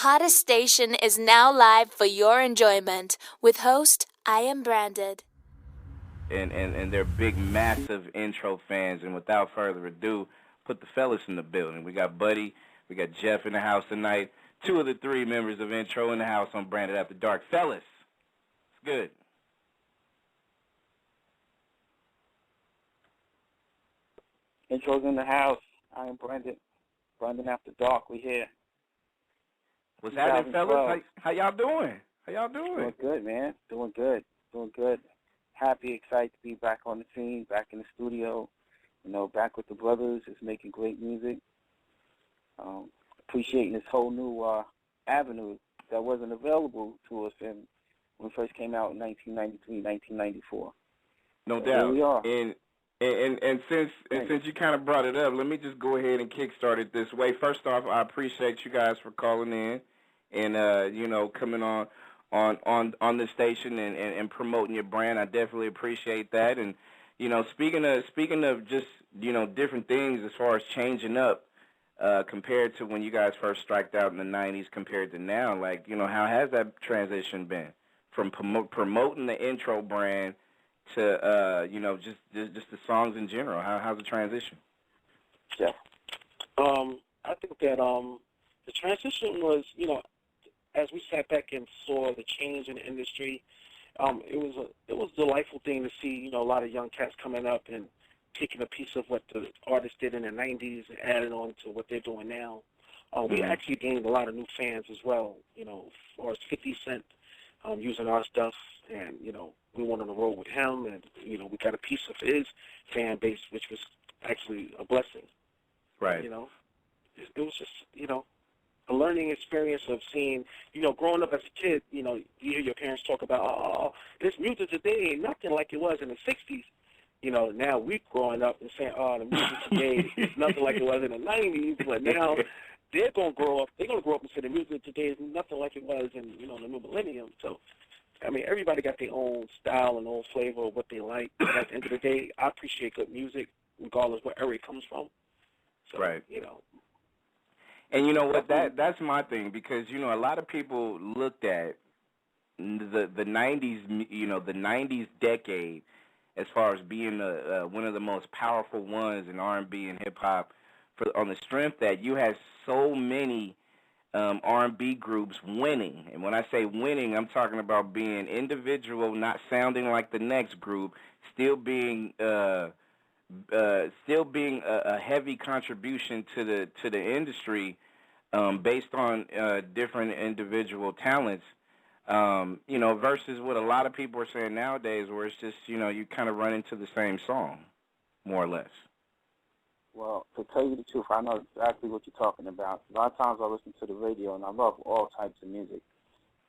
hottest station is now live for your enjoyment with host iamBranded. And they're big, massive intro fans. And without further ado, put the fellas in the building. We got Buddy, we got Jeff in the house tonight. 2 of the 3 members of Intro in the house on Branded After Dark. Fellas, it's good. Intro's in the house. I am Brandon. Brandon After Dark. We here. What's happening, fellas? How y'all doing? Doing good, man. Doing good. Happy, excited to be back on the scene, back in the studio. Back with the brothers, just making great music. Appreciating this whole new avenue that wasn't available to us when we first came out in 1993, 1994. No so doubt. Here we are. And since you kind of brought it up, let me just go ahead and kickstart it this way. First off, I appreciate you guys for calling in and coming on the station and promoting your brand. I definitely appreciate that. And speaking of just different things as far as changing up compared to when you guys first struck out in the 90s compared to now, how has that transition been from promoting the Intro brand to just the songs in general? How's the transition? Yeah, I think that the transition was, as we sat back and saw the change in the industry, it was a delightful thing to see, a lot of young cats coming up and taking a piece of what the artists did in the 90s and adding on to what they're doing now. We actually gained a lot of new fans as well, as far as 50 Cent using our stuff, and, we went on the road with him, and, we got a piece of his fan base, which was actually a blessing. Right. It was just, a learning experience of seeing, growing up as a kid, you hear your parents talk about, oh, this music today ain't nothing like it was in the 60s. Now we growing up and saying, oh, the music today is nothing like it was in the 90s, but now they're going to grow up and say the music today is nothing like it was in, the new millennium. So, everybody got their own style and own flavor of what they like. But at the end of the day, I appreciate good music, regardless where area it comes from. So, right. And you know what? That's my thing, because a lot of people looked at the 90s, the 90s decade as far as being one of the most powerful ones in R&B and hip hop, on the strength that you had so many R&B groups winning. And when I say winning, I'm talking about being individual, not sounding like the next group, still being a heavy contribution to the industry based on different individual talents. Versus what a lot of people are saying nowadays, where it's just you kind of run into the same song, more or less. Well, to tell you the truth, I know exactly what you're talking about. A lot of times I listen to the radio, and I love all types of music,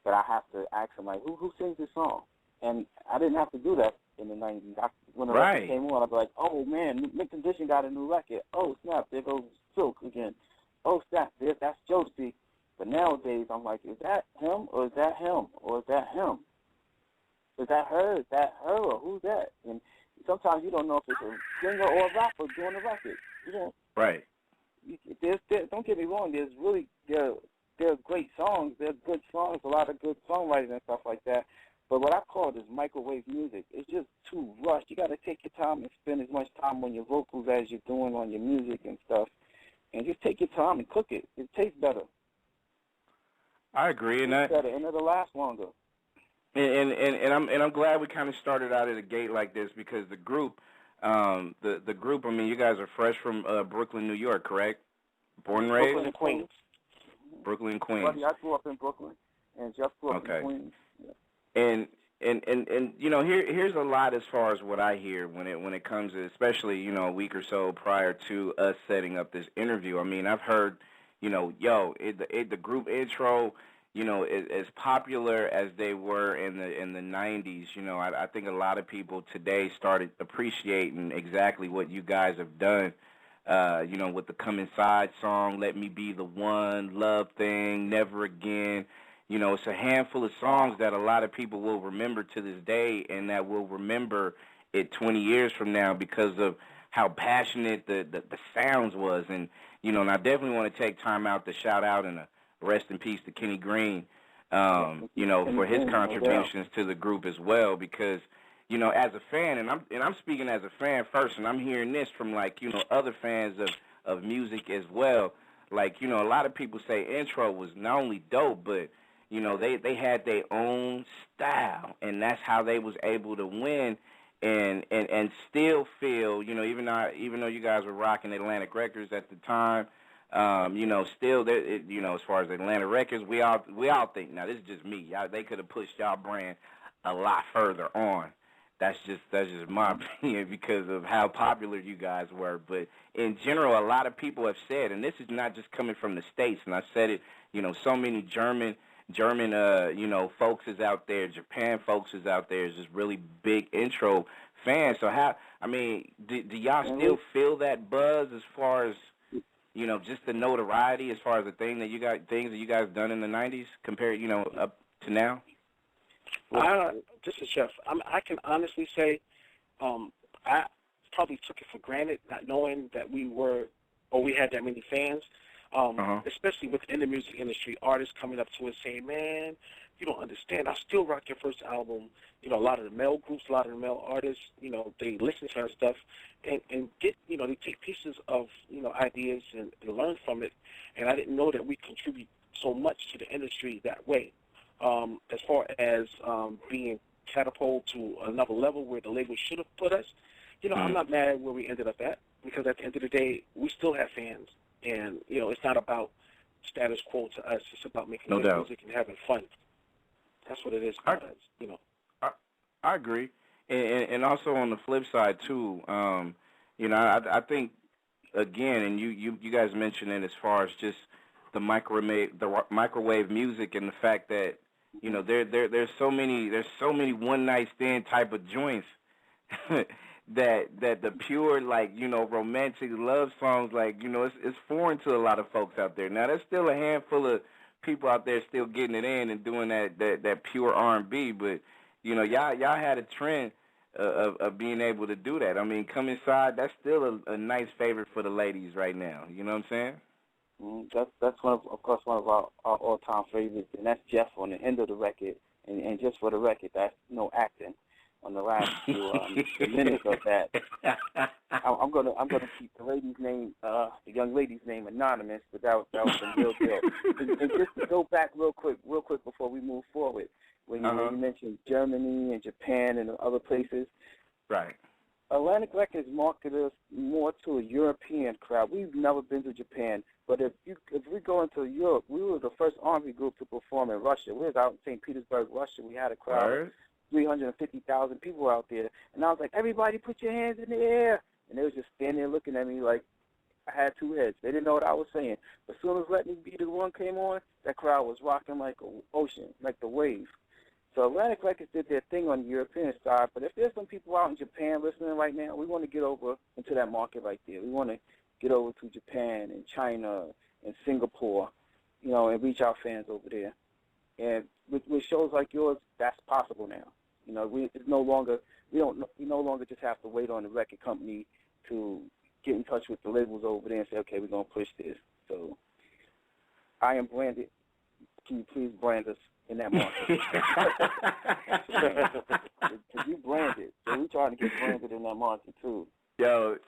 but I have to ask them, like, who sings this song? And I didn't have to do that in the 90s. When the record came on, I'd be like, oh, man, Nick Condition got a new record. Oh, snap, there goes Silk again. Oh, snap, that's Josie. But nowadays, I'm like, is that him, or is that him, or is that him? Is that her? Is that her, or who's that? And sometimes you don't know if it's a singer or a rapper doing the record. Right. Don't get me wrong. There are great songs. There are good songs, a lot of good songwriting and stuff like that. But what I call it is microwave music. It's just too rushed. You got to take your time and spend as much time on your vocals as you're doing on your music and stuff. And just take your time and cook it. It tastes better. I agree, and it'll last longer. And I'm glad we kind of started out at a gate like this, because the group, you guys are fresh from Brooklyn, New York, correct? Born and raised? Brooklyn and Queens. Brooklyn and Queens. Buddy, I grew up in Brooklyn, and Jeff grew up in Queens. Yeah. And here's a lot as far as what I hear when it comes to, especially a week or so prior to us setting up this interview. I've heard the group Intro, as popular as they were in the 90s, I think a lot of people today started appreciating exactly what you guys have done, with the Come Inside song, Let Me Be the One, Love Thing, Never Again. It's a handful of songs that a lot of people will remember to this day, and that will remember it 20 years from now because of how passionate the sounds was. And I definitely want to take time out to shout out and rest in peace to Kenny Green, for his contributions to the group as well. Because, as a fan, and I'm speaking as a fan first, and I'm hearing this from other fans of music as well. Like, a lot of people say Intro was not only dope, but they had their own style, and that's how they was able to win and still feel, even though you guys were rocking Atlantic Records at the time, still as far as Atlantic Records, we all think, now this is just me, they could have pushed y'all brand a lot further on. That's just my opinion because of how popular you guys were. But in general, a lot of people have said, and this is not just coming from the States, and I said it, so many German folks is out there, Japan folks is out there, is just really big Intro fans. So do y'all still feel that buzz as far as, just the notoriety as far as things that you guys done in the 90s compared, up to now? This is Jeff. I can honestly say I probably took it for granted, not knowing that we had that many fans, especially within the music industry, artists coming up to us saying, man, you don't understand. I still rock your first album. A lot of the male groups, a lot of the male artists, they listen to our stuff and get, they take pieces of, ideas and learn from it. And I didn't know that we contribute so much to the industry that way. As far as being catapulted to another level where the label should have put us, I'm not mad where we ended up at, because at the end of the day, we still have fans. And, it's not about status quo to us. It's about making good music and having fun. That's what it is. I agree. And also on the flip side, too, I think, again, and you guys mentioned it as far as just the microwave music and the fact that, there's so many one night stand type of joints that the pure romantic love songs, it's foreign to a lot of folks out there. Now there's still a handful of people out there still getting it in and doing that pure R&B, but y'all had a trend of being able to do that. I mean, Come Inside, that's still a nice favorite for the ladies right now. You know what I'm saying? That's one of our all-time favorites, and that's Jeff on the end of the record. And just for the record, that's no acting on the last few minutes of that. I'm gonna keep the lady's name, the young lady's name, anonymous, but that was some real deal. And just to go back real quick before we move forward, when you mentioned Germany and Japan and other places, right? Atlantic Records marketed us more to a European crowd. We've never been to Japan, but if we go into Europe, we were the first R&B group to perform in Russia. We was out in St. Petersburg, Russia. We had a crowd of 350,000 people out there, and I was like, everybody put your hands in the air, and they was just standing there looking at me like I had two heads. They didn't know what I was saying. But as soon as Let Me Be the One came on, that crowd was rocking like an ocean, like the wave. So Atlantic Records did their thing on the European side, but if there's some people out in Japan listening right now, we want to get over into that market right there. We want to get over to Japan and China and Singapore, and reach our fans over there. And with shows like yours, that's possible now. We no longer just have to wait on the record company to get in touch with the labels over there and say, okay, we're gonna push this. So iamBranded. Can you please brand us in that market? Because you branded, so we're trying to get branded in that market too. Yo,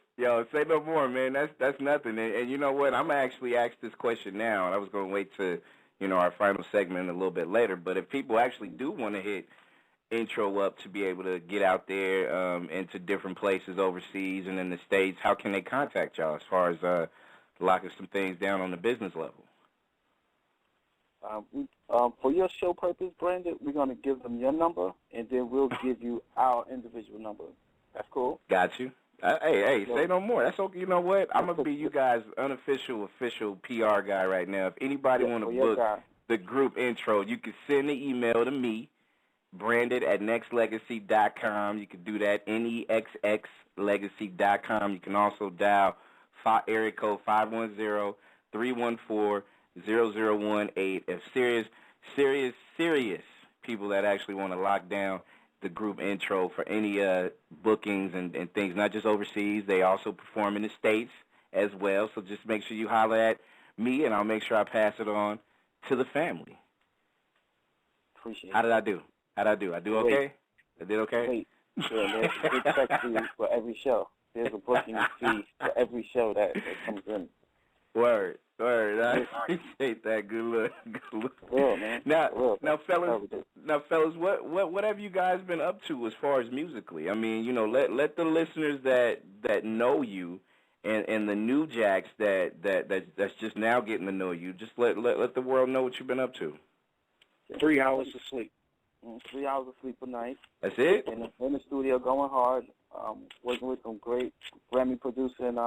say no more, man. That's nothing. And you know what? I'm gonna actually ask this question now, and I was gonna wait to, our final segment a little bit later. But if people actually do want to hit Intro up to be able to get out there into different places overseas and in the States, how can they contact y'all as far as locking some things down on the business level? For your show purpose, Brandon, we're going to give them your number, and then we'll give you our individual number. That's cool? Got you. Hey, say no more. That's okay. You know what? I'm going to be you guys' official PR guy right now. If anybody want to book the group Intro, you can send the email to me, Nexxlegacy.com. You can do that, NEXXlegacy.com. You can also dial area code 510-314-0018. If serious people that actually want to lock down the group Intro for any bookings and things, not just overseas, they also perform in the States as well. So just make sure you holler at me, and I'll make sure I pass it on to the family. Appreciate How did it. I do? I do okay? I did okay? Wait. Yeah, there's a big check fee for every show. There's a booking fee for every show that comes in. Word. I appreciate that. Good look. Real, man. Now, Real. fellas, what have you guys been up to as far as musically? I mean, let the listeners that know you and the new jacks that's just now getting to know you, just let the world know what you've been up to. 3 hours of sleep. 3 hours of sleep a night. That's it? In the studio, going hard, working with some great Grammy producer and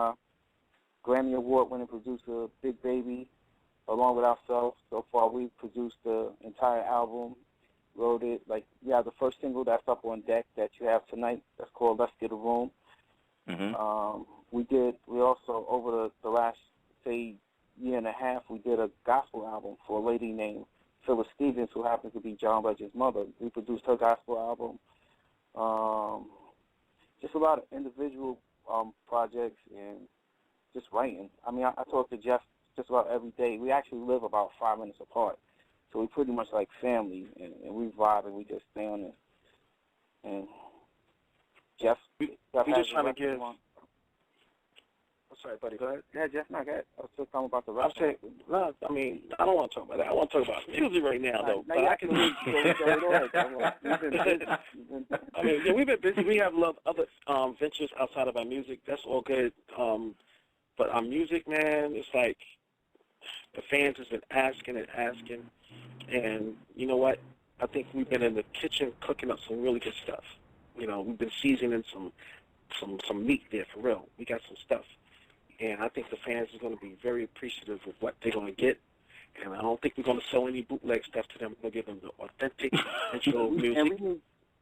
Grammy Award-winning producer, Big Baby, along with ourselves. So far, we've produced the entire album, wrote it. Like, yeah, the first single that's up on deck that you have tonight, that's called Let's Get a Room. Mm-hmm. We also, over the last, say, year and a half, we did a gospel album for a lady named Phyllis Stevens, who happens to be John Legend's mother. We produced her gospel album. Just a lot of individual projects and just writing. I mean, I talk to Jeff just about every day. We actually live about 5 minutes apart, so we pretty much like family, and we vibe and we just stay on it. And Jeff, we just trying to give. Sorry, buddy. Go ahead. Yeah, Jeff, no, go ahead. I was still talking about the rap. No, I mean, I don't want to talk about that. I want to talk about music right now, though. Now I can leave. I mean, yeah, we've been busy. We have other ventures outside of our music. That's all good. But our music, man, it's like the fans has been asking, and you know what? I think we've been in the kitchen cooking up some really good stuff. We've been seasoning some meat there for real. We got some stuff. And I think the fans are going to be very appreciative of what they're going to get. And I don't think we're going to sell any bootleg stuff to them. We're going to give them the authentic intro music.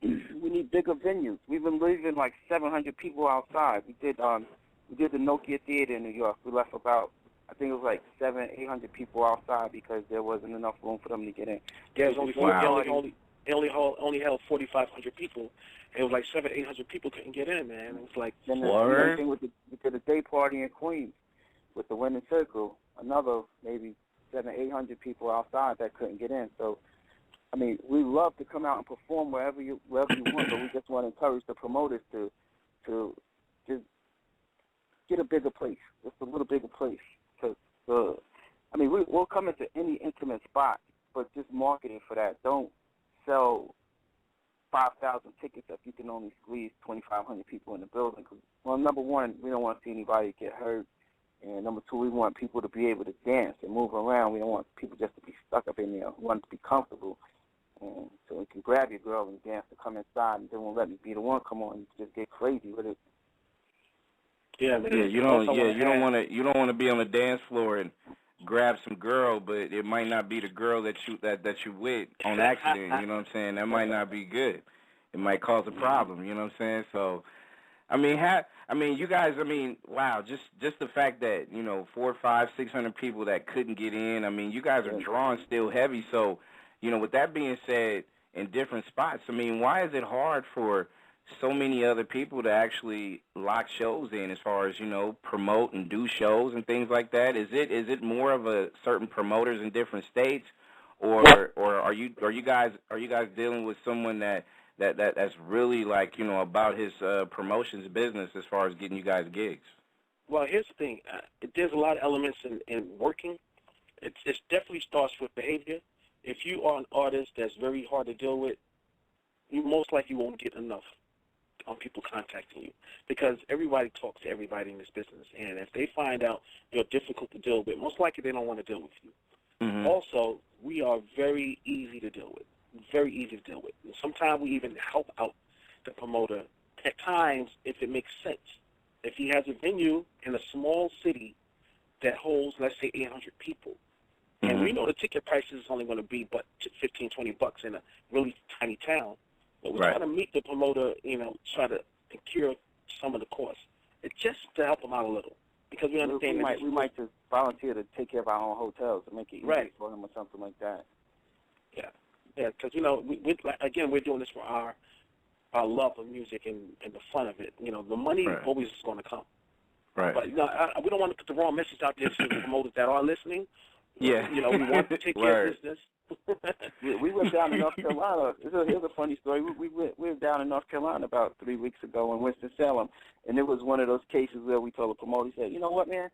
And we need bigger venues. We've been leaving like 700 people outside. We did the Nokia Theater in New York. We left about, I think it was like 800 people outside because there wasn't enough room for them to get in. Yeah, it was only held 4,500 people. It was like 800 people couldn't get in, man. It was like then the thing we did a day party in Queens with the Women's Circle. Another maybe 800 people outside that couldn't get in. So, I mean, we love to come out and perform wherever you want, but we just want to encourage the promoters to just get a bigger place, just a little bigger place. Because we'll come into any intimate spot, but just market it for that. Don't sell 5,000 tickets if you can only squeeze 2,500 people in the building. Well, number one, we don't want to see anybody get hurt. And number two, we want people to be able to dance and move around. We don't want people just to be stuck up in there. We want to be comfortable. And so we can grab your girl and dance to come inside, and then we'll let me be the one come on and just get crazy with it. Yeah, man. Yeah, you don't want to be on the dance floor and grab some girl, but it might not be the girl that you with on accident. You know what I'm saying? That might not be good. It might cause a problem. You know what I'm saying? So, you guys. Wow. Just the fact that 400, 500, 600 people that couldn't get in. You guys are drawing still heavy. So, with that being said, in different spots. Why is it hard for so many other people to actually lock shows in as far as, promote and do shows and things like that? Is it more of a certain promoters in different states, or are you guys dealing with someone that's really about his promotions business as far as getting you guys gigs? Well, here's the thing. There's a lot of elements in working. It definitely starts with behavior. If you are an artist that's very hard to deal with, you most likely won't get enough people contacting you, because everybody talks to everybody in this business, and if they find out you're difficult to deal with, most likely they don't want to deal with you. Mm-hmm. Also, we are very easy to deal with, And sometimes we even help out the promoter at times if it makes sense. If he has a venue in a small city that holds, let's say, 800 people, mm-hmm. and we know the ticket price is only going to be but $15, $20 in a really tiny town, but we're trying to meet the promoter, try to incur some of the costs. It's just to help them out a little, because we understand we might just volunteer to take care of our own hotels to make it easy for them or something like that. Yeah, because we're doing this for our love of music and the fun of it. The money always is going to come. Right. But we don't want to put the wrong message out there to the promoters that are listening. Yeah. You know, we want to take care of business. We went down to North Carolina. Here's a funny story. We went down in North Carolina about 3 weeks ago in Winston-Salem, and it was one of those cases where we told the promoter, he said, you know what, man,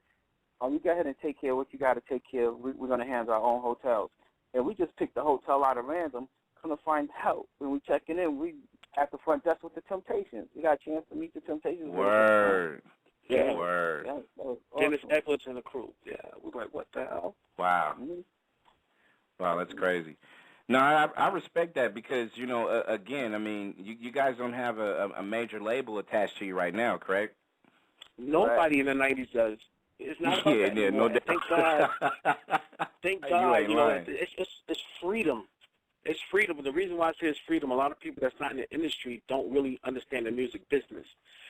you go ahead and take care of what you got to take care of. We're going to handle our own hotels. And we just picked the hotel out of random. Come to find out, when we checking in, we at the front desk with the Temptations. We got a chance to meet the Temptations. Word. Yeah. Word. Yeah, that was Dennis awesome. Edwards and the crew. Yeah. We're like, what the hell? Wow. Mm-hmm. Wow, that's crazy. No, I respect that because, you know, again, I mean, you guys don't have a major label attached to you right now, correct? Nobody in the 90s does. It's not about that anymore. No doubt. Thank God. Thank God. You know, it's freedom. It's freedom. And the reason why I say it's freedom, a lot of people that's not in the industry don't really understand the music business.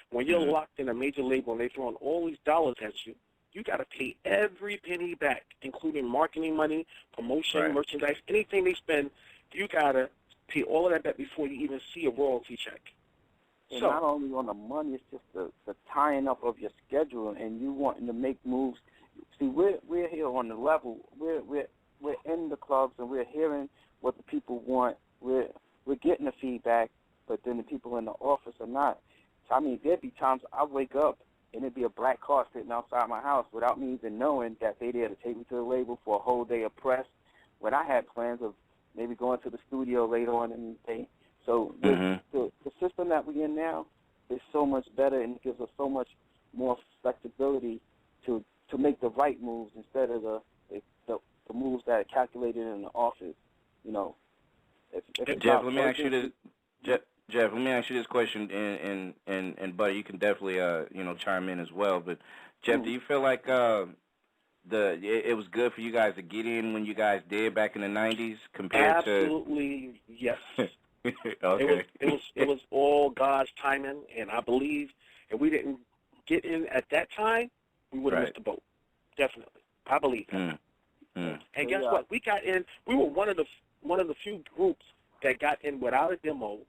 When you're locked in a major label and they're throwing all these dollars at you, you got to pay every penny back, including marketing money, promotion, merchandise, anything they spend. You got to pay all of that back before you even see a royalty check. And so, not only on the money, it's just the tying up of your schedule and you wanting to make moves. See, we're here on the level. We're in the clubs and we're hearing what the people want. We're getting the feedback, but then the people in the office are not. So, I mean, there'd be times I wake up and it'd be a black car sitting outside my house without me even knowing that they there to take me to the label for a whole day of press when I had plans of maybe going to the studio later on in the day. So the system that we're in now is so much better and it gives us so much more flexibility to make the right moves instead of the moves that are calculated in the office. You know, Jeff, let me ask you this. Jeff, let me ask you this question, and Buddy, you can definitely chime in as well. But Jeff, do you feel like it was good for you guys to get in when you guys did back in the '90s compared Absolutely, yes. Okay. It was all God's timing, and I believe if we didn't get in at that time, we would have missed the boat. Definitely, I believe that. And guess what? We got in. We were one of the few groups that got in without a demo.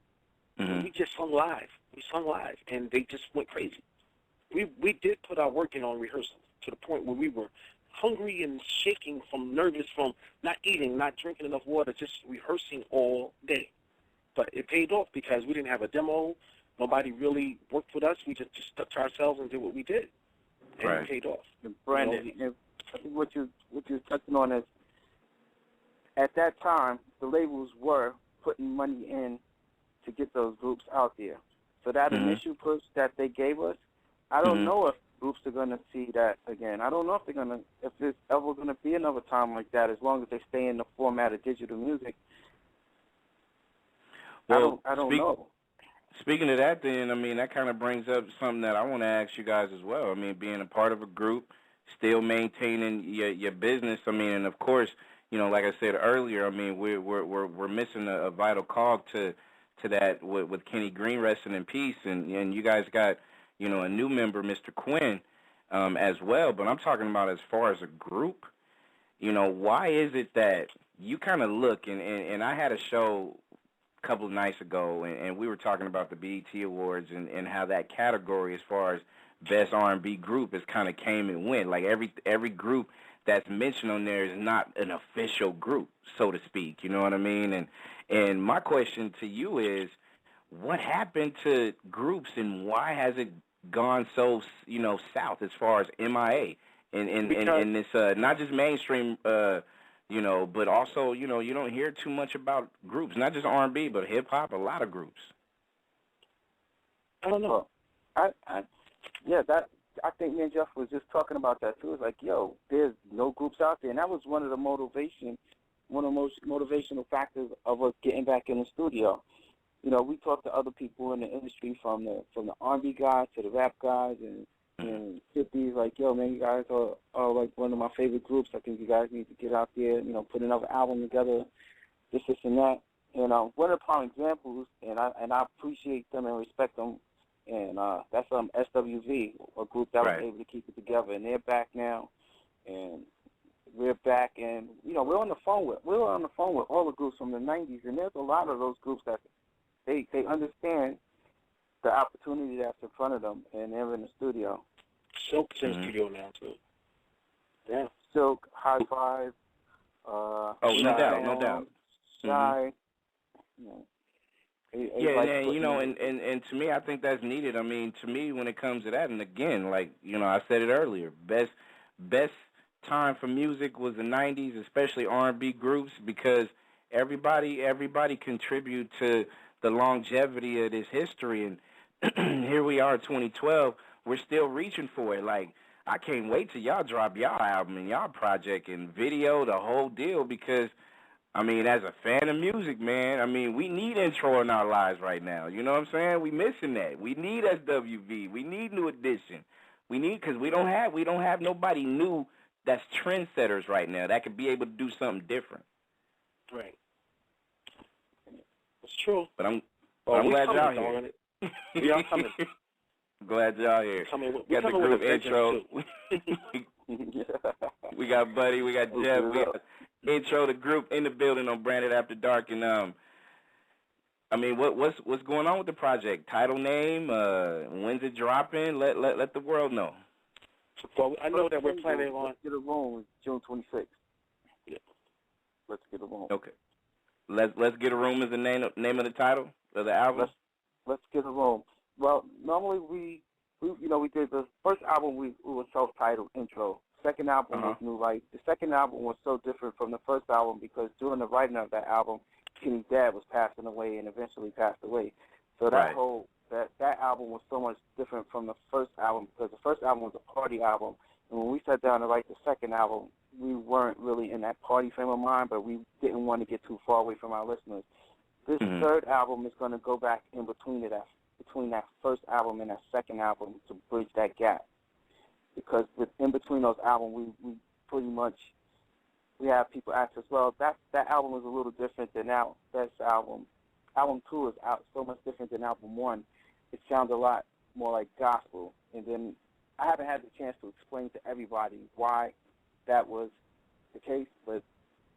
We just sung live. We sung live, and they just went crazy. We did put our work in on rehearsal to the point where we were hungry and shaking nervous from not eating, not drinking enough water, just rehearsing all day. But it paid off because we didn't have a demo. Nobody really worked with us. We just stuck to ourselves and did what we did, and it paid off. And Brandon, I think what you're touching on is at that time the labels were putting money in to get those groups out there. So that initial push that they gave us, I don't know if groups are going to see that again. I don't know if there's ever going to be another time like that as long as they stay in the format of digital music. Well, I don't know. Speaking of that, then, I mean, that kind of brings up something that I want to ask you guys as well. I mean, being a part of a group, still maintaining your business. I mean, and of course, you know, like I said earlier, I mean, we're missing a vital cog to that with Kenny Green resting in peace, and you guys got, you know, a new member, Mr. Quinn, as well. But I'm talking about as far as a group. You know, why is it that you kind of look and I had a show a couple of nights ago, and we were talking about the BET Awards and how that category as far as best R&B group is kind of came and went. Like every group that's mentioned on there is not an official group, so to speak. You know what I mean? And my question to you is, what happened to groups and why has it gone so, you know, south as far as MIA and this not just mainstream, you know, but also, you know, you don't hear too much about groups, not just R&B, but hip hop, a lot of groups. I don't know. I think me and Jeff was just talking about that too. It's like, yo, there's no groups out there, and that was one of the motivational factors of us getting back in the studio. You know, we talked to other people in the industry, from the R&B guys to the rap guys and 50s, like, yo, man, you guys are like one of my favorite groups. I think you guys need to get out there, you know, put another album together, this and that. And one of the prime examples, and I appreciate them and respect them, and that's SWV, a group that was able to keep it together, and they're back now, and we're back, and you know we're on the phone with all the groups from the '90s, and there's a lot of those groups that they understand the opportunity that's in front of them, and they're in the studio. Silk's in the studio now too. Yeah. Silk, High Five, No doubt, no doubt. Shy. Yeah, and you know, and to me, I think that's needed. I mean, to me, when it comes to that, and again, like I said it earlier, best time for music was the '90s, especially R&B groups, because everybody contribute to the longevity of this history, and here we are, 2012, we're still reaching for it. Like, I can't wait till y'all drop y'all album and y'all project and video, the whole deal, because I mean, as a fan of music, man, I mean, we need intro in our lives right now. You know what I'm saying? We missing that. We need SWV. We need New Edition. We need, because we don't have nobody new that's trendsetters right now that could be able to do something different. Right. It's true. But I'm glad y'all here. We are coming. I'm glad y'all here. We got the group intro. We got Buddy. We got Jeff. We got intro, the group in the building on Branded After Dark, and I mean, what's going on with the project? Title name, when's it dropping? Let the world know. Well, I know that we're planning on. Let's Get a Room is June 26th. Yeah. Let's Get a Room. Okay. Let's Get a Room is the name of the title of the album. Let's Get a Room. Well, normally we did the first album we was self-titled Intro. Second album was New Light. The second album was so different from the first album because during the writing of that album, Kenny's dad was passing away and eventually passed away. So that that album was so much different from the first album because the first album was a party album. And when we sat down to write the second album, we weren't really in that party frame of mind, but we didn't want to get too far away from our listeners. This third album is going to go back in between that first album and that second album to bridge that gap. Because in between those albums, we pretty much, we have people ask us, well, that album is a little different than that album. Album 2 is out so much different than album 1. It sounds a lot more like gospel. And then I haven't had the chance to explain to everybody why that was the case, but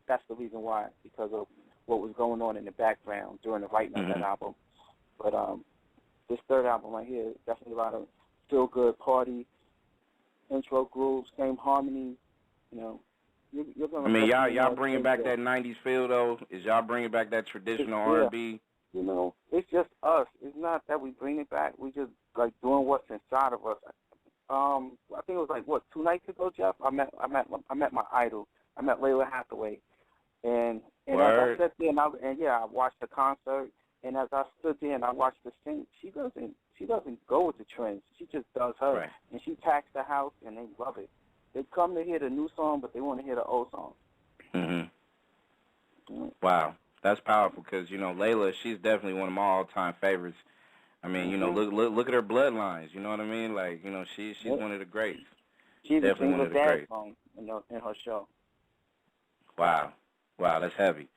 that's the reason why, because of what was going on in the background during the writing of that album. But this third album right here is definitely a lot of feel-good party, intro grooves, same harmonies, You're gonna I mean, y'all bringing back that '90s feel though. Is y'all bringing back that traditional R&B? It's just us. It's not that we bring it back. We just like doing what's inside of us. I think it was like 2 nights ago, Jeff. I met my idol. I met Layla Hathaway, and as I sat there I watched the concert. And as I stood there and I watched her sing, she doesn't go with the trends. She just does her. Right. And she packs the house, and they love it. They come to hear the new song, but they want to hear the old song. Wow. That's powerful because, Layla, she's definitely one of my all-time favorites. I mean, look at her bloodlines. You know what I mean? Like, she's one of the greats. She's definitely one of the greats. Song in her show. Wow. That's heavy.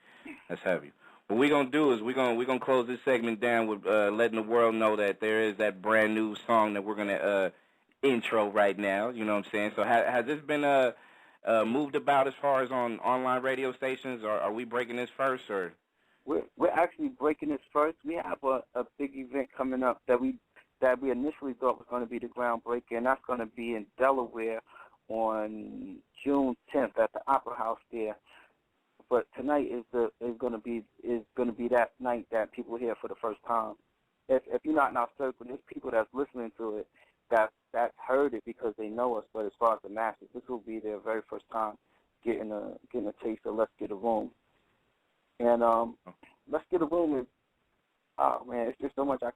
What we're going to do is we're gonna close this segment down with letting the world know that there is that brand new song that we're going to intro right now. You know what I'm saying? So has this been moved about as far as on online radio stations, or are we breaking this first? Or We're actually breaking this first. We have a big event coming up that we initially thought was going to be the groundbreaking, and that's going to be in Delaware on June 10th at the Opera House there. But tonight is going to be that night that people hear for the first time. If you're not in our circle, there's people that's listening to it that's heard it because they know us. But as far as the masses, this will be their very first time getting a taste of Let's Get a Room. And Let's Get a Room is, oh man, it's just so much I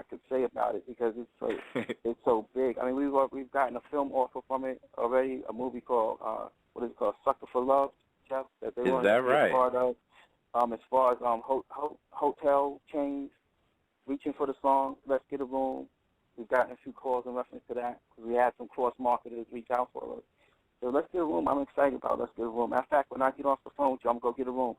could say about it because it's so big. I mean, we've gotten a film offer from it already, a movie called Sucker for Love. That they want to be part of. As far as hotel chains reaching for the song, Let's Get a Room, we've gotten a few calls in reference to that because we had some cross-marketers reach out for us. So Let's Get a Room, I'm excited about Let's Get a Room. Matter of fact, when I get off the phone with you, I'm going to go get a room.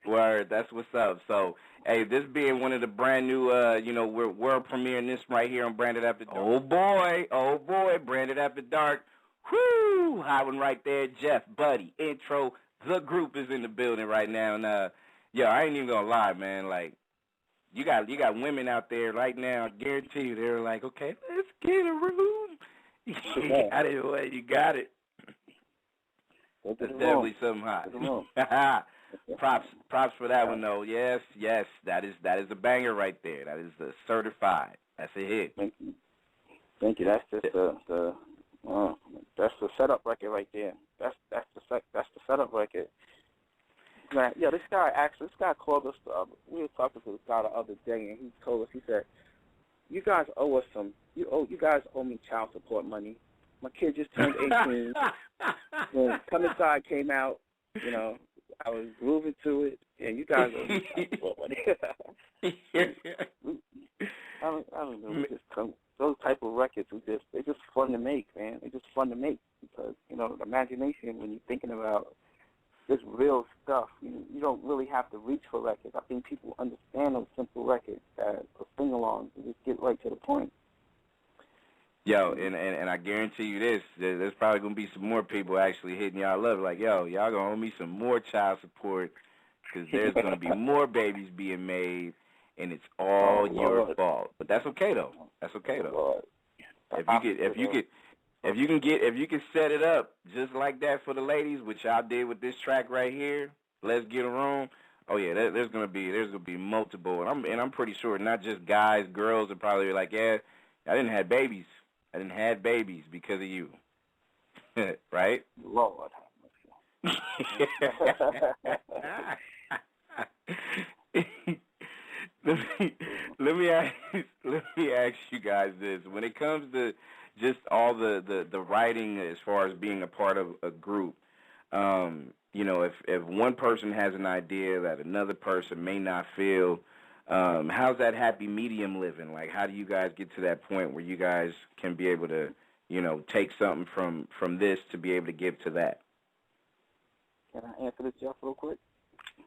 Word, that's what's up. So, hey, this being one of the brand new, we're world premiering this right here on Branded After Dark. Oh boy, Branded After Dark. Whoo! High one right there, Jeff, Buddy, intro. The group is in the building right now, and I ain't even gonna lie, man. Like, you got women out there right now. I guarantee you, they're like, okay, let's get a room. You got it. Well, you got it. That's definitely something hot. Props for that one though. Yes, that is a banger right there. That is the certified. That's a hit. Thank you. That's just that's the setup record right there. That's the setup record. Man, yeah, this guy called us. We were talking to this guy the other day, and he told us. He said, "You guys owe us some. You guys owe me child support money. My kid just turned 18. When Come Inside came out, you know, I was grooving to it, and you guys owe me child support money." I don't know. Those type of records they're just fun to make, man. They're just fun to make because, you know, the imagination when you're thinking about this real stuff, you don't really have to reach for records. I think people understand those simple records that are sing-alongs and just get right to the point. Yo, and I guarantee you this, there's probably going to be some more people actually hitting y'all up like, yo, y'all going to owe me some more child support because there's going to be more babies being made. And it's all your fault, but that's okay though. That's okay though. If you can set it up just like that for the ladies, which I did with this track right here, Let's Get a Room. Oh yeah, there's gonna be multiple, and I'm pretty sure not just guys, girls are probably like, yeah, I didn't have babies because of you, right? Lord. Let me ask you guys this: when it comes to just all the writing as far as being a part of a group, you know, if one person has an idea that another person may not feel, how's that happy medium living? Like, how do you guys get to that point where you guys can be able to, you know, take something from this to be able to give to that? Can I answer this, Jeff, real quick?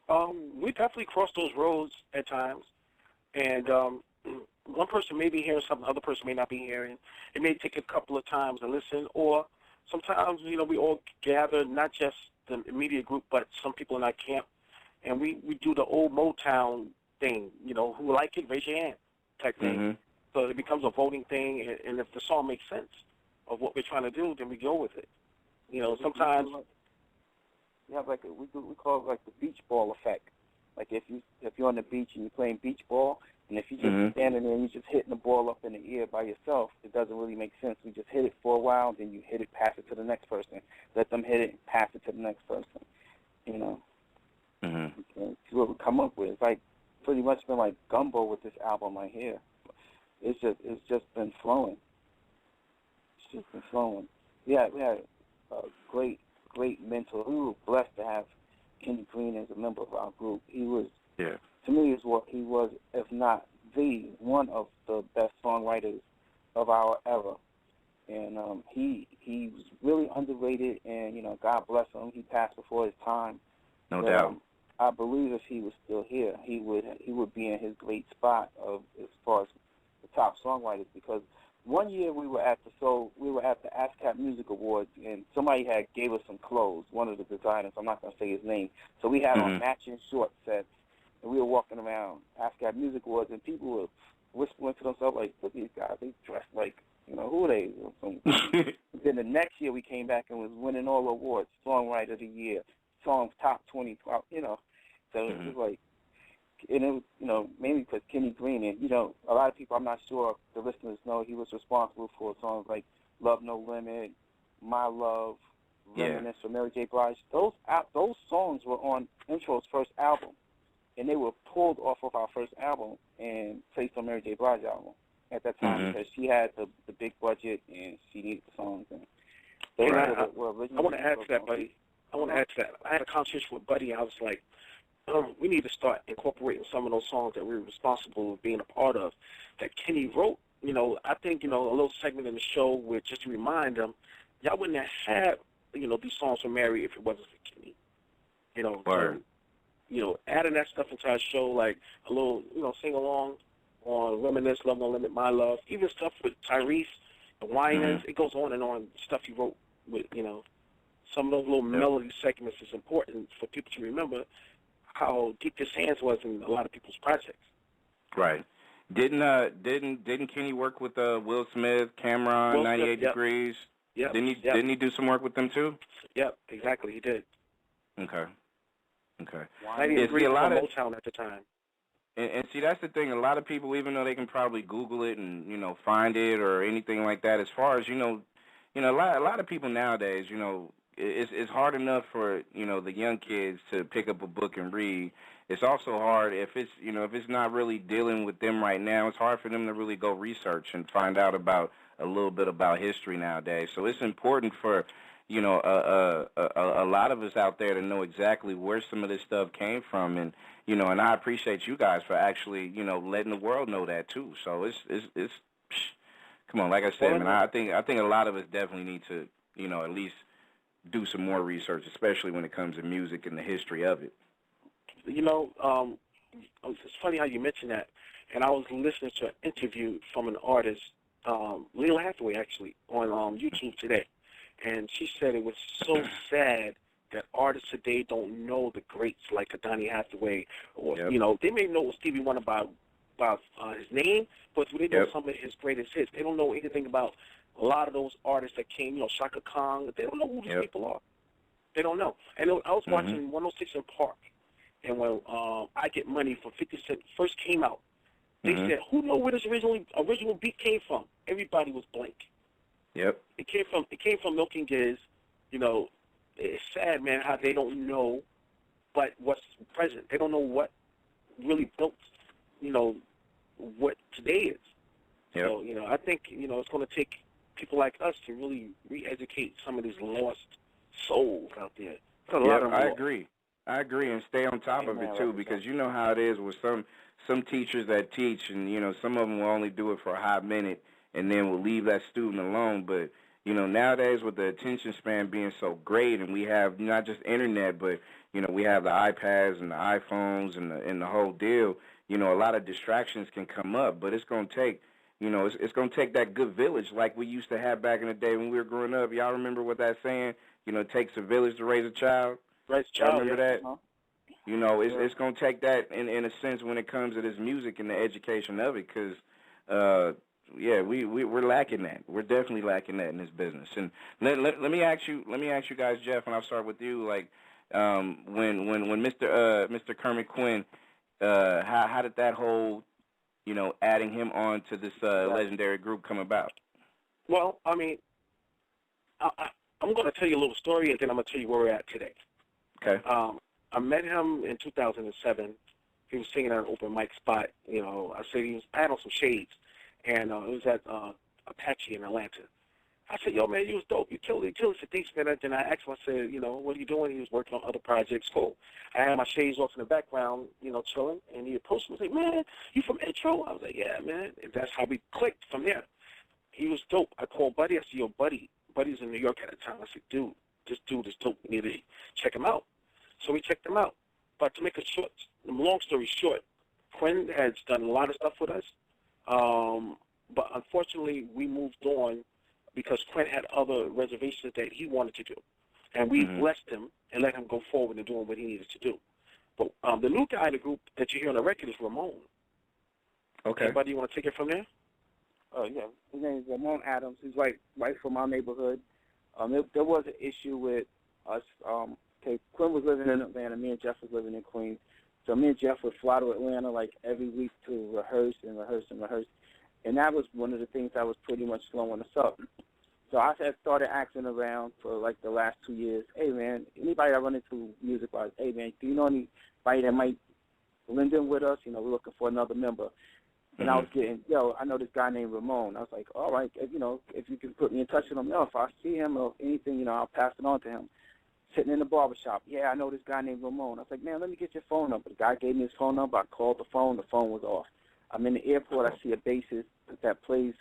We definitely cross those roads at times. And one person may be hearing something, the other person may not be hearing. It may take a couple of times to listen, or sometimes, you know, we all gather, not just the immediate group, but some people in our camp, and we do the old Motown thing, you know, who like it, raise your hand type thing. Mm-hmm. So it becomes a voting thing, and if the song makes sense of what we're trying to do, then we go with it. You know, sometimes... We have we call it like the beach ball effect. Like if you're on the beach and you're playing beach ball, and if you're just standing there and you're just hitting the ball up in the air by yourself, it doesn't really make sense. We just hit it for a while, then you hit it, pass it to the next person. Let them hit it, pass it to the next person. You know. Mm-hmm. Okay. See what we come up with. It's like pretty much been like gumbo with this album right here. It's just been flowing. It's just been flowing. Yeah, we had a great mentor. We were blessed to have Kenny Green as a member of our group. He was, to me, is what he was, if not the one of the best songwriters of our era. And he was really underrated, and, you know, God bless him. He passed before his time. No doubt. I believe if he was still here, he would be in his great spot of as far as the top songwriters, because one year we were at the ASCAP Music Awards, and somebody gave us some clothes, one of the designers. I'm not going to say his name. So we had on matching short sets, and we were walking around ASCAP Music Awards, and people were whispering to themselves, like, look at these guys, they dress like, you know, who are they? Then the next year we came back and was winning all awards, Songwriter of the Year, Songs Top 20, you know. So it was like, and it was, you know, mainly because Kenny Green, and, you know, a lot of people, I'm not sure if the listeners know, he was responsible for songs like Love No Limit, My Love, Reminisce for Mary J. Blige. Those songs were on Intro's first album, and they were pulled off of our first album and placed on Mary J. Blige's album at that time because she had the big budget and she needed the songs. And they I want to add to that, buddy. I had a conversation with Buddy. I was like, we need to start incorporating some of those songs that we were responsible for being a part of that Kenny wrote. You know, I think, you know, a little segment in the show where just to remind them, y'all wouldn't have had, you know, these songs for Mary if it wasn't for Kenny. You know, so, you know, adding that stuff into our show, like a little, you know, sing-along on Reminisce, Love No Limit, My Love, even stuff with Tyrese, the Winans, it goes on and on, stuff he wrote with, you know, some of those little melody segments is important for people to remember how deep his hands was in a lot of people's projects. Right. Didn't Kenny work with Will Smith, Cameron, Will 98 Smith, yep. Degrees? Yep. Didn't he do some work with them too? Yep, exactly. He did. Okay. 98 Degrees was on Motown at the time. And see, that's the thing. A lot of people, even though they can probably Google it and find it or anything like that, as far as a lot of people nowadays, it's hard enough for the young kids to pick up a book and read. It's also hard if it's not really dealing with them right now. It's hard for them to really go research and find out about a little bit about history nowadays. So it's important for a lot of us out there to know exactly where some of this stuff came from, and I appreciate you guys for actually letting the world know that too. So it's come on, like I said, man. I think a lot of us definitely need to at least do some more research, especially when it comes to music and the history of it. It's funny how you mentioned that, and I was listening to an interview from an artist, Lil Hathaway, actually, on YouTube today, and she said it was so sad that artists today don't know the greats like Donny Hathaway, or they may know Stevie Wonder about his name, but they know some of his greatest hits. They don't know anything about a lot of those artists that came, Shaka Khan. They don't know who these people are. They don't know. And I was watching 106 in Park, and when I Get Money from 50 Cent first came out, they said, who know where this original beat came from? Everybody was blank. Yep. It came from Milk and Giz. It's sad, man, how they don't know what's present. They don't know what really built, what today is. Yep. So, I think, it's going to take people like us to really re-educate some of these lost souls out there. I agree, and stay on top of it too, because you know how it is with some teachers that teach, and some of them will only do it for a hot minute, and then will leave that student alone. But nowadays with the attention span being so great, and we have not just internet, but we have the iPads and the iPhones and the whole deal. A lot of distractions can come up, but it's going to take. It's going to take that good village like we used to have back in the day when we were growing up. Y'all remember what that saying? It takes a village to raise a child. Raise a child. Remember that? It's going to take that in a sense when it comes to this music and the education of it, because we're lacking that. We're definitely lacking that in this business. And let me ask you guys, Jeff, and I'll start with you. Like when Mr. Kermit Quinn, how did that whole adding him on to this legendary group come about? Well, I mean, I'm going to tell you a little story, and then I'm going to tell you where we're at today. Okay. I met him in 2007. He was singing at an open mic spot. I had on some shades, and it was at Apache in Atlanta. I said, yo, man, you was dope. You killed it. I said, thanks, man. Then I asked him, I said, what are you doing? He was working on other projects. Cool. I had my shades off in the background, chilling, and he approached me and said, man, you from Intro? I was like, yeah, man. And that's how we clicked from there. He was dope. I called Buddy. I said, yo, Buddy's in New York at the time. I said, dude, this dude is dope. We need to check him out. So we checked him out. But to make a long story short, Quinn has done a lot of stuff with us. But unfortunately, we moved on because Quinn had other reservations that he wanted to do. And we blessed him and let him go forward and doing what he needed to do. But the new guy in the group that you hear on the record is Ramon. Okay. Anybody you want to take it from there? Yeah. His name is Ramon Adams. He's right from our neighborhood. There was an issue with us. Quinn was living in Atlanta. Me and Jeff was living in Queens. So me and Jeff would fly to Atlanta like every week to rehearse. And that was one of the things that was pretty much slowing us up. So I had started asking around for like the last 2 years. Hey, man, anybody I run into music-wise, hey, man, do you know anybody that might blend in with us? We're looking for another member. And I was getting, I know this guy named Ramon. I was like, all right, if you can put me in touch with him, if I see him or anything, I'll pass it on to him. Sitting in the barbershop, I know this guy named Ramon. I was like, man, let me get your phone number. The guy gave me his phone number. I called the phone was off. I'm in the airport. I see a bassist that plays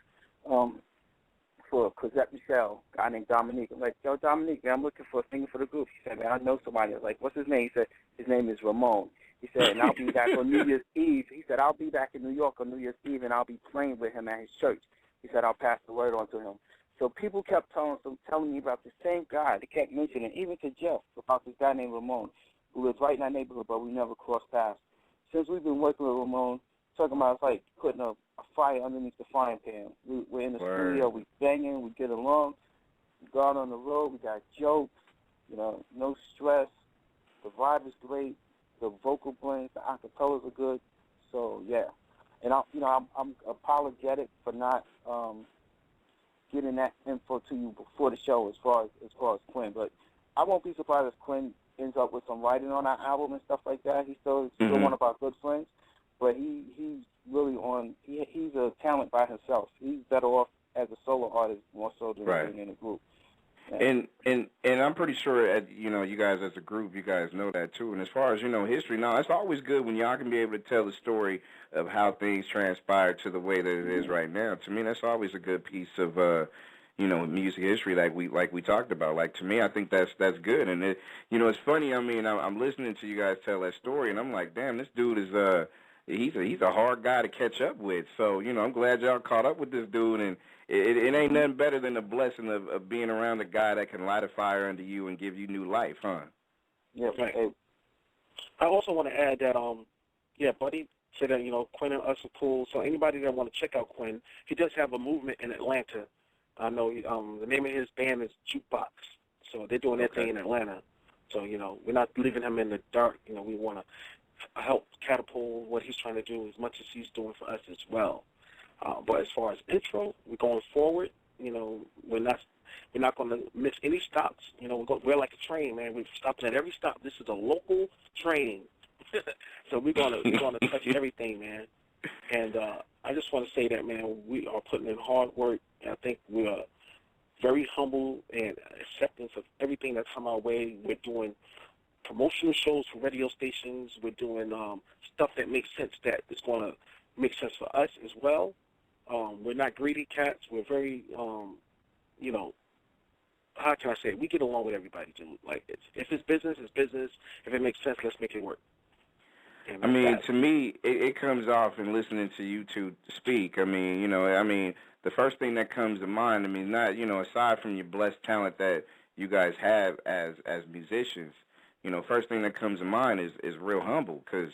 for Cosette Michelle, a guy named Dominique. I'm like, yo, Dominique, man, I'm looking for a singer for the group. He said, man, I know somebody. I was like, what's his name? He said, his name is Ramon. He said, and I'll be back on New Year's Eve. He said, I'll be back in New York on New Year's Eve, and I'll be playing with him at his church. He said, I'll pass the word on to him. So people kept telling me about the same guy. They kept mentioning, even to Jeff, about this guy named Ramon, who lives right in our neighborhood, but we never crossed paths. Since we've been working with Ramon, talking about it's like putting a fire underneath the frying pan. We're in the studio, we banging, we get along. We go out on the road, we got jokes, no stress. The vibe is great. The vocal blends, the acapellas are good. So yeah, and I'm apologetic for not getting that info to you before the show as far as Quinn. But I won't be surprised if Quinn ends up with some writing on our album and stuff like that. He's still one of our good friends, but he's really he's a talent by himself. He's better off as a solo artist more so than in a group. Yeah. And I'm pretty sure, you guys as a group, you guys know that too. And as far as, history, now it's always good when y'all can be able to tell the story of how things transpired to the way that it is right now. To me, that's always a good piece of, music history like we talked about. Like, to me, I think that's good. And, it's funny. I mean, I'm listening to you guys tell that story, and I'm like, damn, this dude is he's a hard guy to catch up with. So, I'm glad y'all caught up with this dude, and it ain't nothing better than the blessing of being around a guy that can light a fire under you and give you new life, huh? Yeah, right. I also want to add that, Buddy said that, Quinn and us are cool. So anybody that want to check out Quinn, he does have a movement in Atlanta. I know the name of his band is Jukebox. So they're doing their thing in Atlanta. So, we're not leaving him in the dark. We want to help catapult what he's trying to do as much as he's doing for us as well. But as far as intro, we're going forward. We're not going to miss any stops. We're like a train, man. We're stopping at every stop. This is a local train, so we're gonna touch everything, man. And I just want to say that, man, we are putting in hard work. And I think we are very humble and acceptance of everything that's come our way. We're doing promotional shows for radio stations. We're doing stuff that makes sense, that is going to make sense for us as well. We're not greedy cats. We're very, how can I say it? We get along with everybody, dude. Like, if it's business, it's business. If it makes sense, let's make it work. I mean, to me, it comes off in listening to you two speak. I mean, the first thing that comes to mind, not, aside from your blessed talent that you guys have as musicians, first thing that comes to mind is real humble, because,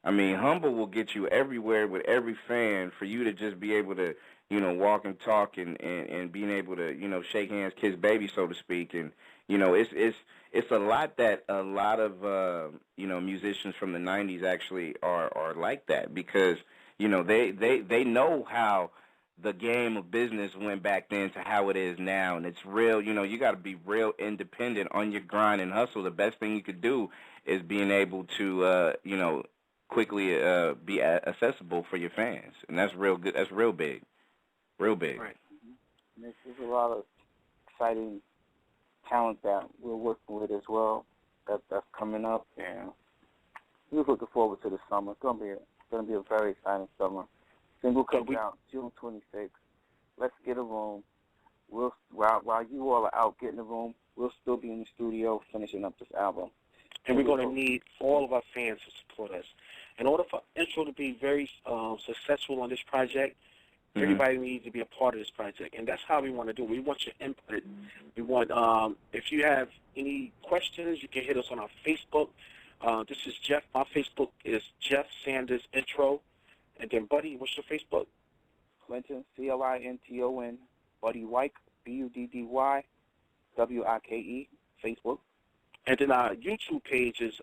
humble will get you everywhere with every fan. For you to just be able to, walk and talk and being able to, shake hands, kiss baby, so to speak. And, it's a lot that a lot of, musicians from the 90s actually are like that, because, they know how the game of business went back then to how it is now. And it's real, you got to be real independent on your grind and hustle. The best thing you could do is being able to, quickly be accessible for your fans. And that's real good. That's real big. Real big. Right. Mm-hmm. There's a lot of exciting talent that we're working with as well that's coming up, and we're looking forward to the summer. It's going to be a very exciting summer. Single comes out June 26th. Let's get a room. While you all are out getting a room, we'll still be in the studio finishing up this album. And we're going to need all of our fans to support us. In order for Intro to be very successful on this project, everybody needs to be a part of this project. And that's how we want to do it. We want your input. We want, if you have any questions, you can hit us on our Facebook. This is Jeff. My Facebook is Jeff Sanders Intro. And then, Buddy, what's your Facebook? Clinton, Clinton, Buddy Wyke, Buddy Wike, Facebook. And then our YouTube page is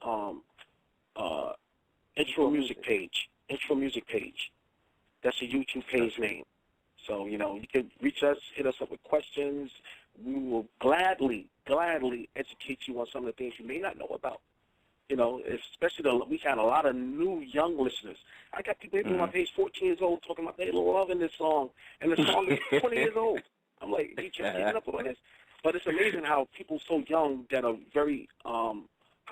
Intro Music Page. Intro Music Page. That's a YouTube page name. So, you can reach us, hit us up with questions. We will gladly educate you on some of the things you may not know about. Especially we had a lot of new young listeners. I got people on my page 14 years old talking about they loving this song, and the song is 20 years old. I'm like, you just getting up with this. But it's amazing how people so young that are very, how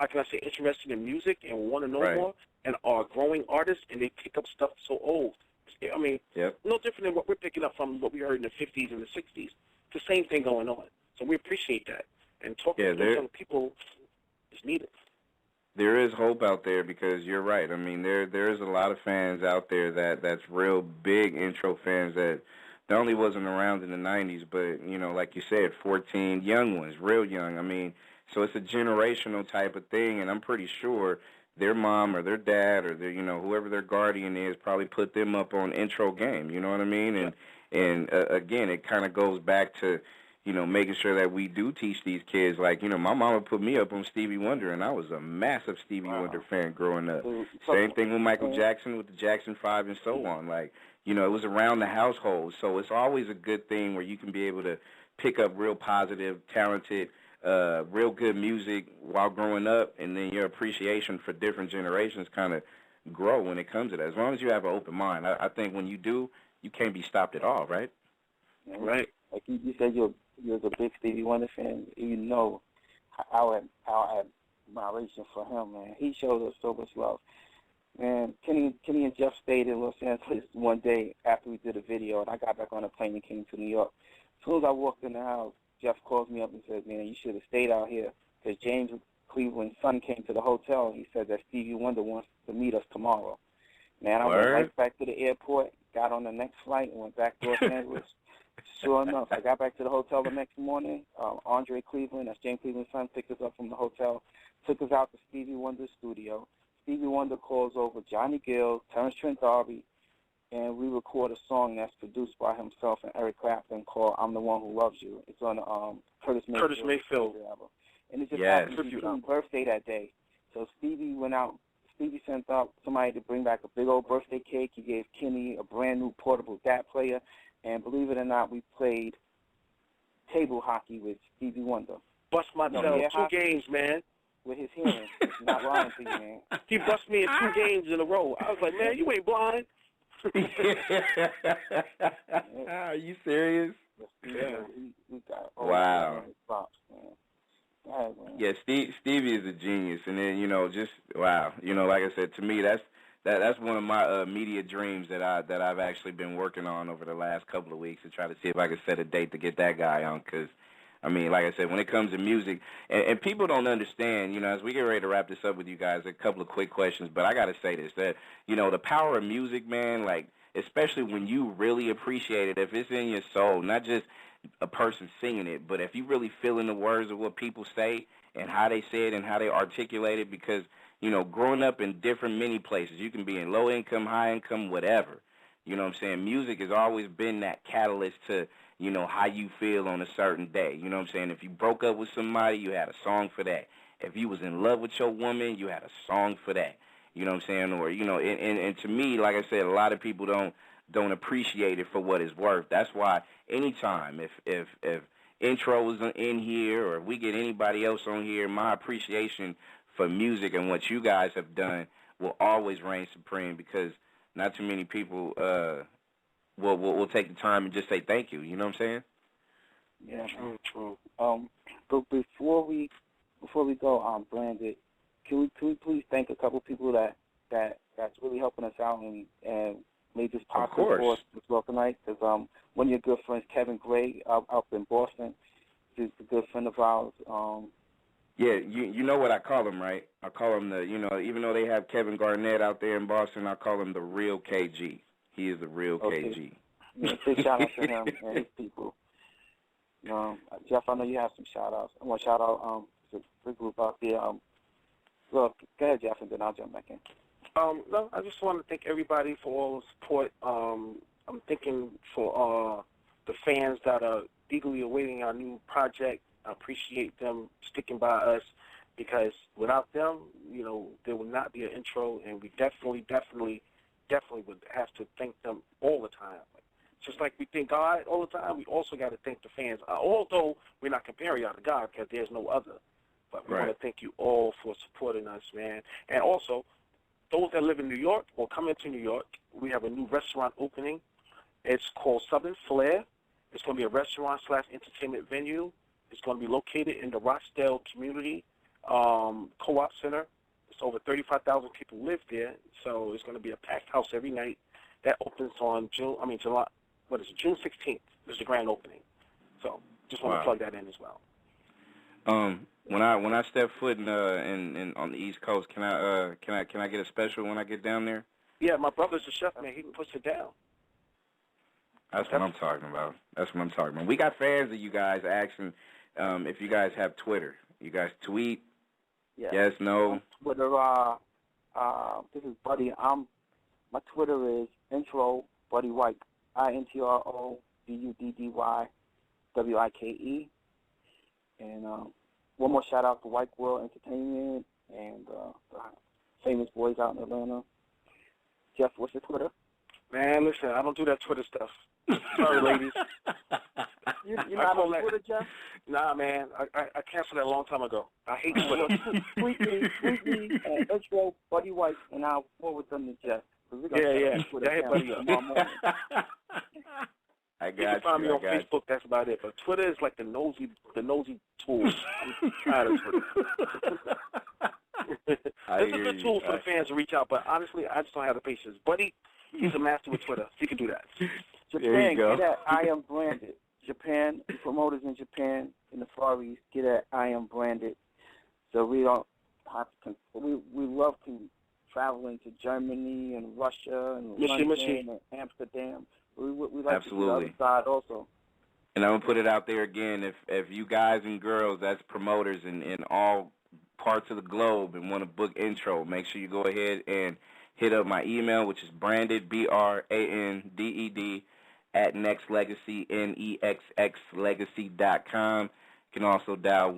can I say, interested in music and want to know more, and are growing artists, and they pick up stuff so old. No different than what we're picking up from what we heard in the 50s and the 60s. It's the same thing going on. So we appreciate that. And talking to those young people is needed. There is hope out there, because you're right. There is a lot of fans out there that's real big Intro fans that not only wasn't around in the 90s, but, like you said, 14 young ones, real young. So it's a generational type of thing, and I'm pretty sure their mom or their dad or their, whoever their guardian is probably put them up on intro game. You know what I mean? And again, it kind of goes back to, making sure that we do teach these kids. Like, my mama put me up on Stevie Wonder, and I was a massive Stevie Wonder fan growing up. Same thing with Michael Jackson, with the Jackson 5 and so on. Like, it was around the household. So it's always a good thing where you can be able to pick up real positive, talented, real good music while growing up, and then your appreciation for different generations kind of grow when it comes to that. As long as you have an open mind. I think when you do, you can't be stopped at all, right? Right. Like you said, you're a big Stevie Wonder fan. You know our admiration for him, man. He showed us so much love. And Kenny and Jeff stayed in Los Angeles one day after we did a video, and I got back on a plane and came to New York. As soon as I walked in the house, Jeff calls me up and says, man, you should have stayed out here, because James Cleveland's son came to the hotel, and he said that Stevie Wonder wants to meet us tomorrow. Man, I went right back to the airport, got on the next flight, and went back to Los Angeles. Sure enough, I got back to the hotel the next morning. Andre Cleveland, that's James Cleveland's son, picked us up from the hotel, took us out to Stevie Wonder's studio. Stevie Wonder calls over Johnny Gill, Terrence Trent D'Arby, and we record a song that's produced by himself and Eric Clapton called "I'm the One Who Loves You." It's on Curtis Mayfield album. And it just happened to be Kenny's birthday that day. So Stevie sent out somebody to bring back a big old birthday cake. He gave Kenny a brand new portable DAT player. And believe it or not, we played table hockey with Stevie Wonder. Bust my tail 2 games, man. With his hearing. Not lying to you, man. He bust me in 2 games in a row. I was like, man, you ain't blind. Are you serious? Yeah. We got wow. Props, man. Yeah, Stevie is a genius, and then just wow, like I said, to me that's one of my immediate dreams that I've actually been working on over the last couple of weeks to try to see if I can set a date to get that guy on, because I mean, like I said, when it comes to music, and people don't understand, as we get ready to wrap this up with you guys, a couple of quick questions, but I got to say this, that, the power of music, man, like, especially when you really appreciate it, if it's in your soul, not just a person singing it, but if you really feel in the words of what people say and how they say it and how they articulate it, because, growing up in different many places, you can be in low income, high income, whatever, you know what I'm saying? Music has always been that catalyst to, how you feel on a certain day. You know what I'm saying? If you broke up with somebody, you had a song for that. If you was in love with your woman, you had a song for that. You know what I'm saying? Or, and to me, like I said, a lot of people don't appreciate it for what it's worth. That's why anytime, if intro is in here or if we get anybody else on here, my appreciation for music and what you guys have done will always reign supreme, because not too many people we'll take the time and just say thank you. You know what I'm saying? Yeah, true. But before we go, Branded, can we please thank a couple people that's really helping us out and made this possible for us as well tonight? Because one of your good friends, Kevin Gray, up in Boston, is a good friend of ours. Yeah, you know what I call him, right? I call him the, even though they have Kevin Garnett out there in Boston, I call him the real KG. He is the real KG. Yeah, big shout out to him and his people. Jeff, I know you have some shout outs. I want to shout out the group out there. Well, go ahead, Jeff, and then I'll jump back in. No, I just want to thank everybody for all the support. I'm thinking for the fans that are eagerly awaiting our new project. I appreciate them sticking by us, because without them, there would not be an intro, and we definitely would have to thank them all the time. Just like we thank God all the time, we also got to thank the fans. Although we're not comparing y'all to God, because there's no other. But we want to thank you all for supporting us, man. And also, those that live in New York or come into New York, we have a new restaurant opening. It's called Southern Flair. It's going to be a restaurant/entertainment venue. It's going to be located in the Rochdale Community Co-op Center. It's over 35,000 people live there, so it's going to be a packed house every night. That opens on June 16th is the grand opening. So just want to plug that in as well. When I step foot in on the East Coast, can I get a special when I get down there? Yeah, my brother's a chef, man. He can push it down. That's what I'm talking about. We got fans of you guys asking if you guys have Twitter. You guys tweet? Yeah. Yes, no? Twitter, This is Buddy. My Twitter is intro Buddy White. INTROBUDDYWIKE. And one more shout out to White World Entertainment and the famous boys out in Atlanta. Jeff, what's your Twitter? Man, listen, I don't do that Twitter stuff. Sorry, ladies. You're not on Twitter, Jeff? Nah, man. I canceled that a long time ago. I hate Twitter. Tweet me, intro Buddy White, and I'll forward them to Jeff. Yeah. Buddy up. I got you can find me on Facebook. That's about it. But Twitter is like the nosy tool. I'm tired of Twitter. It's a good tool for the fans to reach out, but honestly, I just don't have the patience. Buddy, he's a master with Twitter. He can do that. Japan, get at iamBranded. Japan, the promoters in Japan, in the Far East, get at iamBranded. So we don't have to. We love traveling to Germany and Russia and London and Amsterdam. We like to do the other side also. And I'm going to put it out there again. If you guys and girls that's promoters in all parts of the globe and want to book intro, make sure you go ahead and hit up my email, which is branded, BRANDED, at Nexxlegacy, NEXXlegacy.com. You can also dial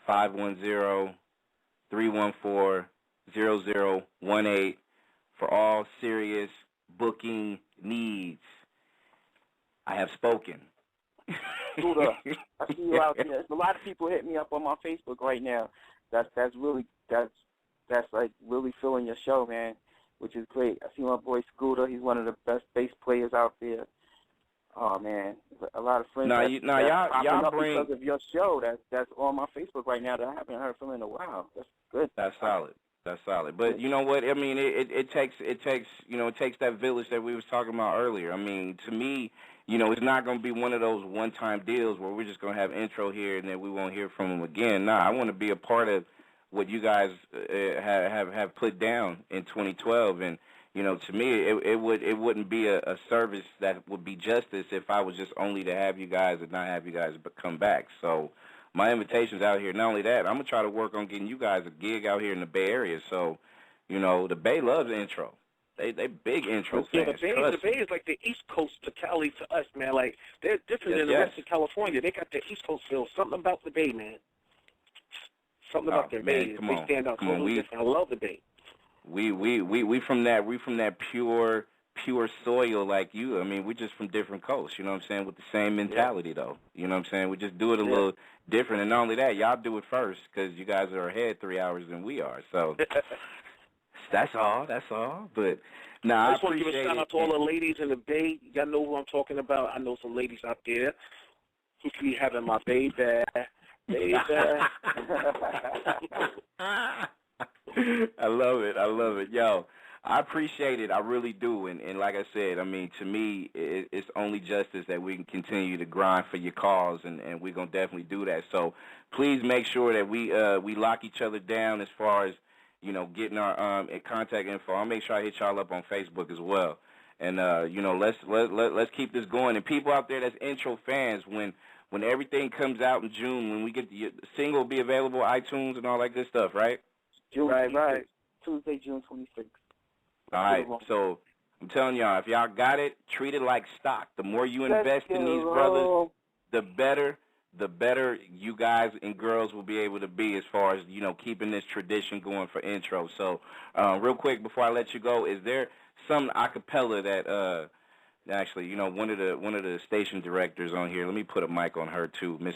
1-510-314-0018 for all serious booking needs. I have spoken. Scooter, I see you out there. There's a lot of people hitting me up on my Facebook right now. That's like really feeling your show, man, which is great. I see my boy Scooter. He's one of the best bass players out there. Oh man, a lot of friends. Y'all bring because of your show. That's on my Facebook right now that I haven't heard from in a while. That's good. That's solid. But you know what? I mean, it takes that village that we was talking about earlier. I mean, to me, it's not going to be one of those one-time deals where we're just going to have intro here and then we won't hear from them again. Nah, I want to be a part of what you guys have put down in 2012, and to me, it wouldn't be a service that would be justice if I was just only to have you guys and not have you guys come back. So my invitation's out here. Not only that, I'm gonna try to work on getting you guys a gig out here in the Bay Area. So, the Bay loves intro. They big intro fans. Yeah, the Bay is like the East Coast to Cali to us, man. Like they're different than the rest of California. They got the East Coast feel. Something about the Bay, man. Something about their Bay. They stand out totally different. I love the Bay. We from that pure soil like you. I mean, we're just from different coasts, you know what I'm saying, with the same mentality, though. You know what I'm saying? We just do it a little different. And not only that, y'all do it first because you guys are ahead 3 hours than we are. So that's all. But, I just want to give a shout-out to all the ladies in the Bay. Y'all know who I'm talking about. I know some ladies out there who be having my baby. I love it. Yo, I appreciate it. I really do. And like I said, I mean, to me, it's only justice that we can continue to grind for your cause, and we're going to definitely do that. So please make sure that we lock each other down as far as, getting our contact info. I'll make sure I hit y'all up on Facebook as well. And, let's keep this going. And people out there that's intro fans, when everything comes out in June, when we get the single will be available, iTunes and all that good stuff, right? Right. Tuesday, June 26th. All right, so I'm telling y'all, if y'all got it, treat it like stock. The more you invest in these brothers, the better you guys and girls will be able to be as far as, keeping this tradition going for intro. So real quick, before I let you go, is there some a cappella that actually, one of the station directors on here, let me put a mic on her too, Miss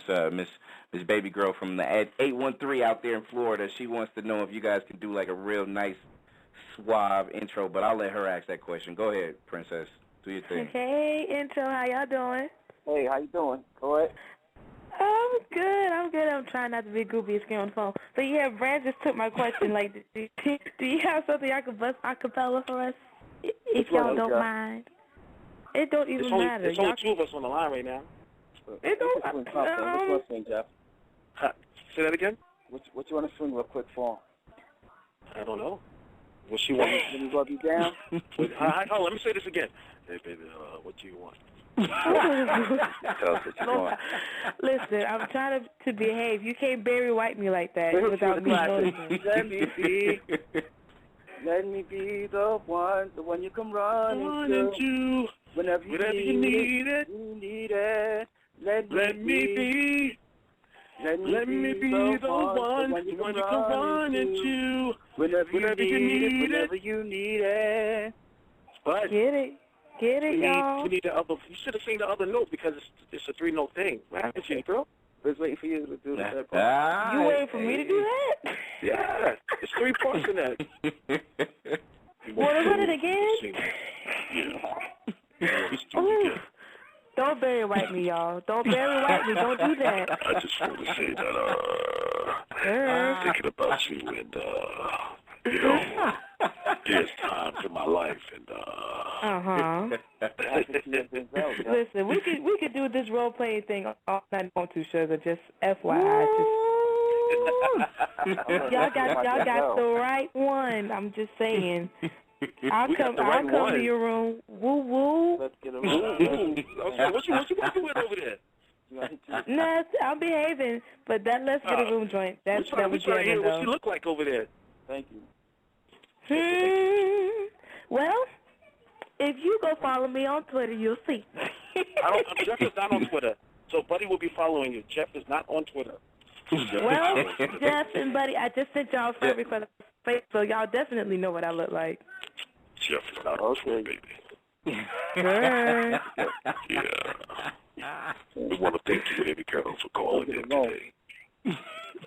Baby Girl from the 813 out there in Florida. She wants to know if you guys can do like a real nice, suave intro, but I'll let her ask that question. Go ahead, Princess. Do your thing. Hey, intro. How y'all doing? Hey, how you doing? Go ahead. I'm good. I'm trying not to be goofy and scream on the phone. But yeah, Brand just took my question. Like, do you have something y'all could bust a cappella for us, if y'all don't mind? It don't even matter. There's only two of us on the line right now. It don't. What you want to sing, Jeff? Say that again? What you want to sing real quick for? I don't know. What she wants? Let me rub you down. Let me say this again. Hey, baby, what do you want? Tell us what you want. Listen, I'm trying to behave. You can't Barry White me like that without me noticing. Let me see. Let me be the one you come running to. Whenever you need it, you need it. Let me be. Let me be the one you can run into. Whenever you need it. But Get it, y'all. We need the other. You should have seen the other note because it's a 3-note thing. What happened to you, girl? I was waiting for you to do that part. You waiting for me to do that? Yeah, it's 3 parts in that. Want to run it again? Ooh. Don't Barry White me, y'all. Don't Barry White me. Don't do that. I just want to say that I'm thinking about you and there's times in my life and Listen, we could do this role playing thing all night on Two Sugar. Just FYI, y'all got the right one. I'm just saying. I'll come to your room. Woo woo. Let's get a What you doing over there? Nah, I'm behaving, but that let's get a room joint. That's that was trying to hear what you look like over there. Thank you. Well, if you go follow me on Twitter, you'll see. Jeff is not on Twitter, so Buddy will be following you. Jeff is not on Twitter. Well, Jeff and Buddy, I just sent y'all a friend request, so y'all definitely know what I look like. Jeff is not on Twitter, baby. Sure. I want to thank you, baby girl, for calling in today.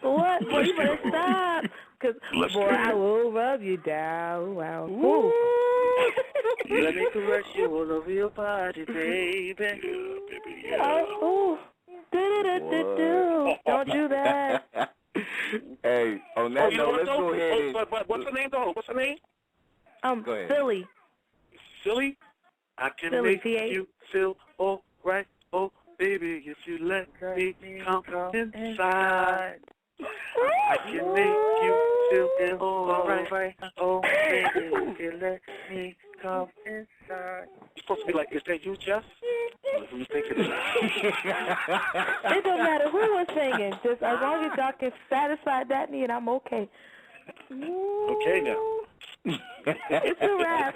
What? Boy, you better stop. Because, boy, I will rub you down. Wow. Ooh. Let me caress you all over your body, baby. Yeah, baby, yeah. Oh, do. Don't do that. Hey, on that note, let's go ahead and... What's her name, though? What's her name? Go ahead. Silly. Silly? I can Silly, make you feel all right, oh, baby, if you let me come inside. I can make you feel all right, oh, baby, if you let me come inside. You're supposed to be like, is that you, Jeff? Who you think it is? It don't matter who was singing. Just as long as y'all can satisfy that need, I'm okay. Okay, now. It's a wrap.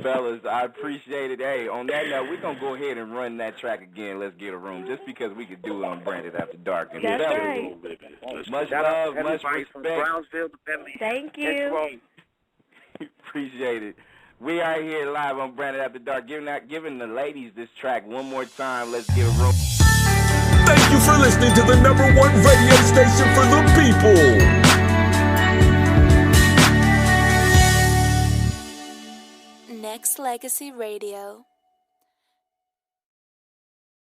Fellas, I appreciate it. Hey, on that note, we're going to go ahead and run that track again. Let's get a room, just because we could do it on Branded After Dark. And That's fellas, right. Much love, much respect. From Brownsville to Bentley. Thank you. Appreciate it. We are here live on Branded After Dark, giving the ladies this track one more time. Let's get a room. Thank you for listening to the #1 radio station for the people. Nexxlegacy Radio.